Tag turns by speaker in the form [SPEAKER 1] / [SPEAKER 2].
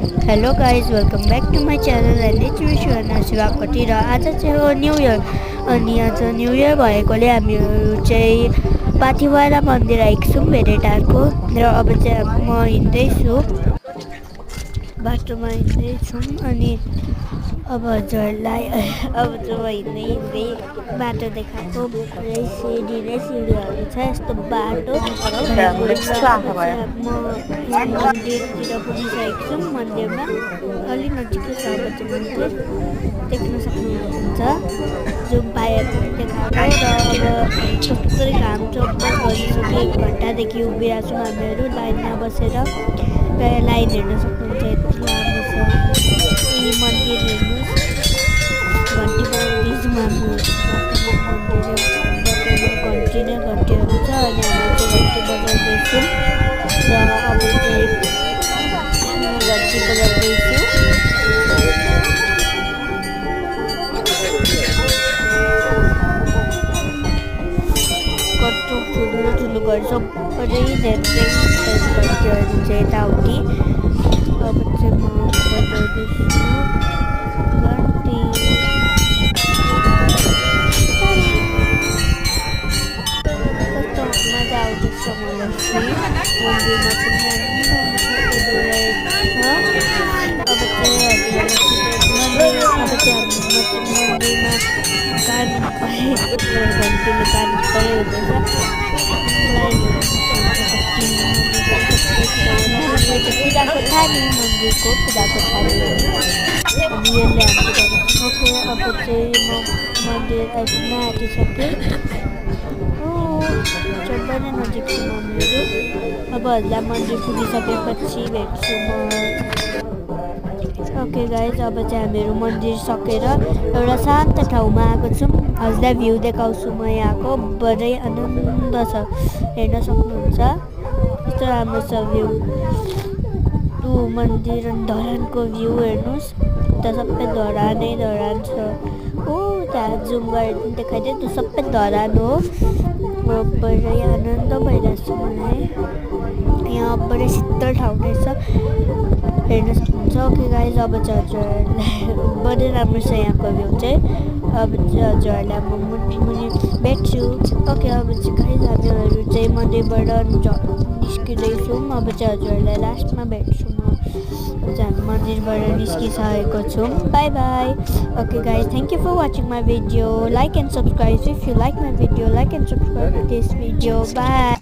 [SPEAKER 1] Hello guys welcome back to my channel and it's me Suvarna Shivakoti र आज चाहिँ हो न्यु इयर। अनि आज न्यु इयर भएकोले हामीहरू चाहिँ पाथिभरा मन्दिर आएका छौँ भेरेटारको। र अब चाहिँ म हिँड्दैछु, बाटोमा हिँड्दैछौँ। अनि अब हजुरहरूलाई अब चाहिँ हिँड्दै हिँड्दै बाटो देखाएको पुरै सिँढीहरू छ यस्तो बाटो। म मन्दिरतिर पुगिसकेको छु, मन्दिरमा अलि नजिकै छ। अब चाहिँ मन्दिर देख्न सक्नुहुन्छ, जुम पाएर देखाएको। र अब थुप्रै घाम चोक्दै गरिसक्यो, 1 घन्टादेखि उभिरहेको छौँ हामीहरू लाइनमा बसेर। र लाइन हेर्न सक्नुहुन्छ, यति लामो छ यी मन्दिर। हेर्नुहोस्, घन्टी बजाउँदैछौँ हामीहरू बाटोमा घन्टीहरू छ अनि हामी चाहिँ घन्टी बजाउँदैछौँ। र अब चाहिँ घन्टी बजाउँदैछु। कस्तो ठुलो घर सबै धेरै घन्टीहरू चाहिँ यताउति। अब चाहिँ म बजाउँदैछु घन्टी। कस्तो मजा आउँदैछ मलाई चाहिँ। मन्दिरमा पनि अब चाहिँ मन्दिरमा गाडी घन्टीले गाडी परै हुँदैछ। पूजाको थाली, मन्दिरको पूजाको थाली अनि यसले हाम्रो ओके। अब चाहिँ म मन्दिर आइपुग्न आँटिसकेँ। सबै नै नजिक छु हामीहरू। अब हजुरलाई मन्दिर पुगिसकेपछि भेट्छु म। ओके गाइज, अब चाहिँ हामीहरू मन्दिर सकेर एउटा शान्त ठाउँमा आएको छौँ। हजुरलाई भ्यू देखाउँछु म यहाँको। बडै आनन्द छ, हेर्न सक्नुहुन्छ कस्तो राम्रो छ भ्यू। मन्दिर अनि धरानको भ्यू हेर्नुहोस्, उता सबै धरान छ। त्यहाँ जुम गरेर पनि देखाइदियो, त्यो सबै धरान हो। बडै आनन्द भइरहेछ मलाई। यहाँ बडै शीतल ठाउँ रहेछ, हेर्न सक्नुहुन्छ। ओके गाइज, अब चाहिँ हजुरहरूलाई बडै राम्रो छ यहाँको भ्यू चाहिँ। अब चाहिँ हजुरहरूलाई म मुनि भेट्छु। ओके, अब चाहिँ गाइज हामीहरू चाहिँ मन्दिरबाट निस्किँदैछौँ। अब चाहिँ हजुरहरूलाई लास्टमा भेट्छु म। अब चाहिँ हामी मन्दिरबाट निस्किसकेको छौँ। Bye bye. Okay guys, thank you for watching my video. Like and subscribe if you like my video. Like and subscribe this video. By.